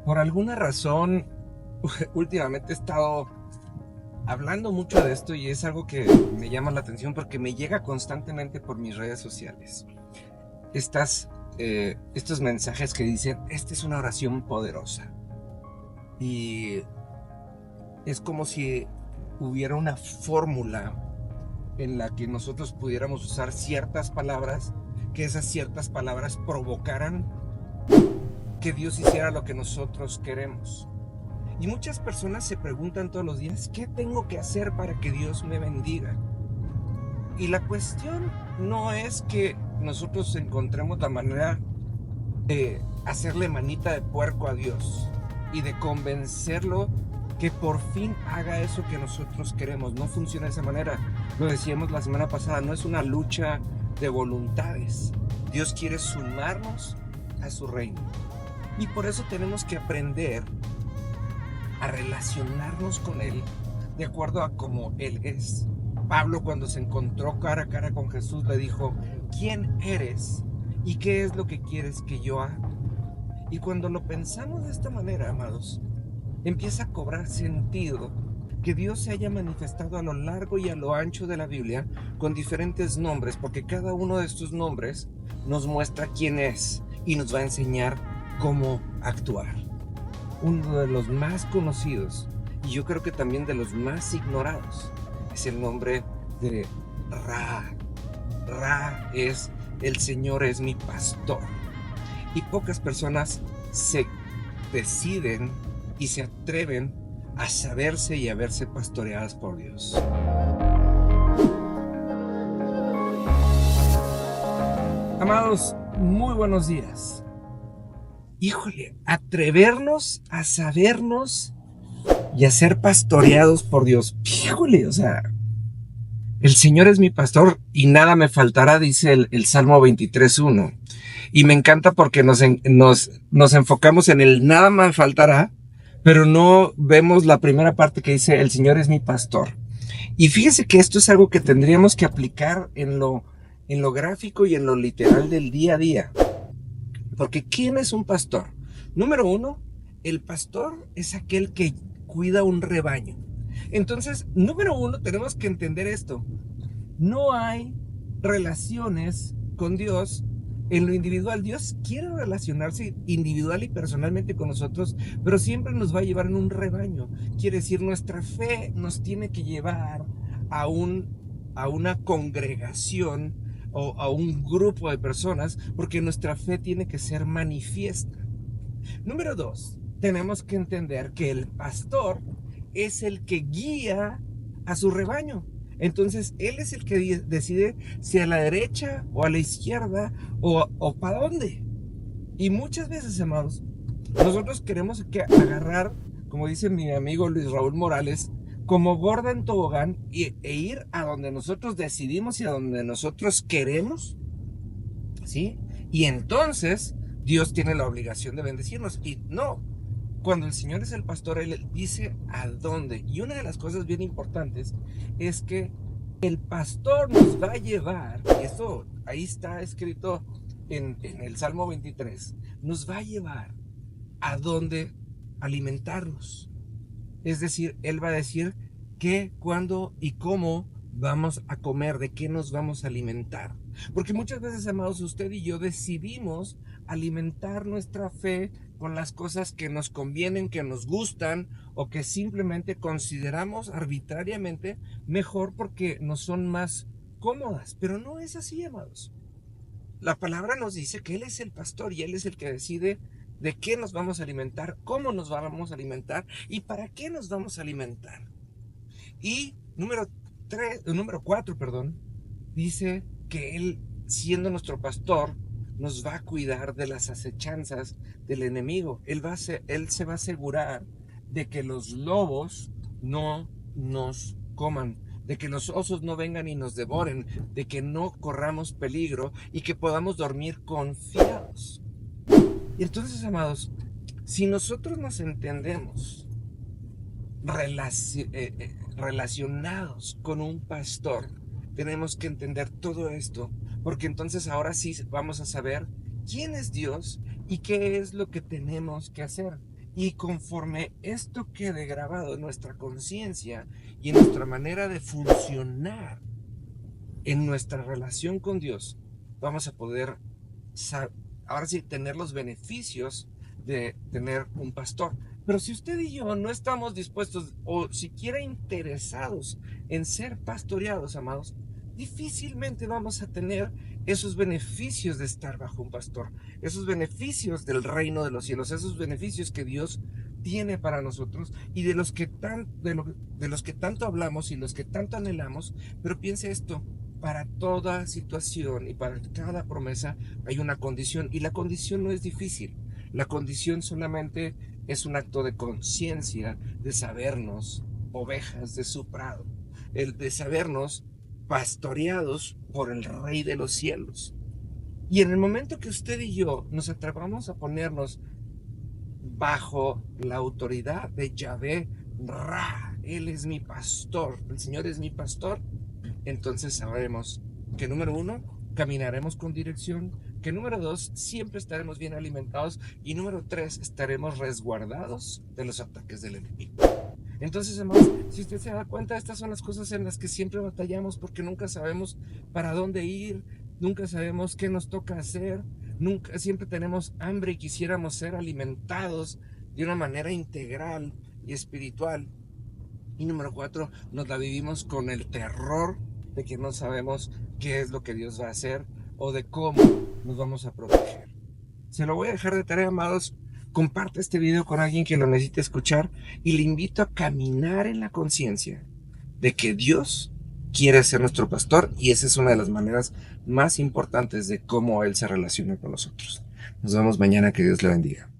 Por alguna razón, últimamente he estado hablando mucho de esto y es algo que me llama la atención porque me llega constantemente por mis redes sociales. Estos mensajes que dicen, esta es una oración poderosa. Y es como si hubiera una fórmula en la que nosotros pudiéramos usar ciertas palabras, que esas ciertas palabras provocaran que Dios hiciera lo que nosotros queremos. Y muchas personas se preguntan todos los días, ¿qué tengo que hacer para que Dios me bendiga? Y la cuestión no es que nosotros encontremos la manera de hacerle manita de puerco a Dios y de convencerlo que por fin haga eso que nosotros queremos. No funciona de esa manera. Lo decíamos la semana pasada, no es una lucha de voluntades. Dios quiere sumarnos a su reino. Y por eso tenemos que aprender a relacionarnos con Él de acuerdo a cómo Él es. Pablo, cuando se encontró cara a cara con Jesús, le dijo, ¿quién eres y qué es lo que quieres que yo haga? Y cuando lo pensamos de esta manera, amados, empieza a cobrar sentido que Dios se haya manifestado a lo largo y a lo ancho de la Biblia con diferentes nombres, porque cada uno de estos nombres nos muestra quién es y nos va a enseñar cómo actuar. Uno de los más conocidos, y yo creo que también de los más ignorados, es el nombre de Ra. Ra es el Señor es mi pastor. Y pocas personas se deciden y se atreven a saberse y a verse pastoreadas por Dios. Amados, muy buenos días. Híjole, atrevernos a sabernos y a ser pastoreados por Dios. Híjole, o sea, el Señor es mi pastor y nada me faltará, dice el Salmo 23:1. Y me encanta porque nos enfocamos en el nada me faltará, pero no vemos la primera parte que dice el Señor es mi pastor. Y fíjese que esto es algo que tendríamos que aplicar en lo gráfico y en lo literal del día a día. Porque ¿quién es un pastor? Número uno, el pastor es aquel que cuida un rebaño. Entonces, número uno, tenemos que entender esto. No hay relaciones con Dios en lo individual. Dios quiere relacionarse individual y personalmente con nosotros, pero siempre nos va a llevar en un rebaño. Quiere decir, nuestra fe nos tiene que llevar a una congregación o a un grupo de personas, porque nuestra fe tiene que ser manifiesta. Número dos, tenemos que entender que el pastor es el que guía a su rebaño. Entonces, él es el que decide si a la derecha o a la izquierda o para dónde. Y muchas veces, amados, nosotros queremos agarrar, como dice mi amigo Luis Raúl Morales, como gorda en tobogán e ir a donde nosotros decidimos y a donde nosotros queremos, ¿sí? Y entonces Dios tiene la obligación de bendecirnos. Y no, cuando el Señor es el pastor, Él dice a dónde. Y una de las cosas bien importantes es que el pastor nos va a llevar, y esto ahí está escrito en el Salmo 23, nos va a llevar a dónde alimentarnos. Es decir, Él va a decir qué, cuándo y cómo vamos a comer, de qué nos vamos a alimentar. Porque muchas veces, amados, usted y yo decidimos alimentar nuestra fe con las cosas que nos convienen, que nos gustan o que simplemente consideramos arbitrariamente mejor porque nos son más cómodas. Pero no es así, amados. La palabra nos dice que Él es el pastor y Él es el que decide de qué nos vamos a alimentar, cómo nos vamos a alimentar y para qué nos vamos a alimentar. Y número 4, dice que Él, siendo nuestro pastor, nos va a cuidar de las acechanzas del enemigo. Él se va a asegurar de que los lobos no nos coman, de que los osos no vengan y nos devoren, de que no corramos peligro y que podamos dormir confiados. Y entonces, amados, si nosotros nos entendemos relacionados con un pastor, tenemos que entender todo esto, porque entonces ahora sí vamos a saber quién es Dios y qué es lo que tenemos que hacer. Y conforme esto quede grabado en nuestra conciencia y en nuestra manera de funcionar en nuestra relación con Dios, vamos a poder ahora sí tener los beneficios de tener un pastor. Pero si usted y yo no estamos dispuestos o siquiera interesados en ser pastoreados, amados, difícilmente vamos a tener esos beneficios de estar bajo un pastor, esos beneficios del reino de los cielos, esos beneficios que Dios tiene para nosotros y de los que tanto hablamos y los que tanto anhelamos. Pero piense esto: para toda situación y para cada promesa hay una condición, y la condición no es difícil. La condición solamente es un acto de conciencia, de sabernos ovejas de su prado, el de sabernos pastoreados por el Rey de los cielos. Y en el momento que usted y yo nos atrevamos a ponernos bajo la autoridad de Yahvé Ra, Él es mi pastor, el Señor es mi pastor, entonces sabremos que, número uno, caminaremos con dirección, que, número dos, siempre estaremos bien alimentados, y número tres, estaremos resguardados de los ataques del enemigo. Entonces, hermanos, si usted se da cuenta, estas son las cosas en las que siempre batallamos, porque nunca sabemos para dónde ir, nunca sabemos qué nos toca hacer, siempre tenemos hambre y quisiéramos ser alimentados de una manera integral y espiritual. Y número cuatro, nos la vivimos con el terror de que no sabemos qué es lo que Dios va a hacer o de cómo nos vamos a proteger. Se lo voy a dejar de tarea, amados. Comparte este video con alguien que lo necesite escuchar y le invito a caminar en la conciencia de que Dios quiere ser nuestro pastor, y esa es una de las maneras más importantes de cómo Él se relaciona con nosotros. Nos vemos mañana, que Dios le bendiga.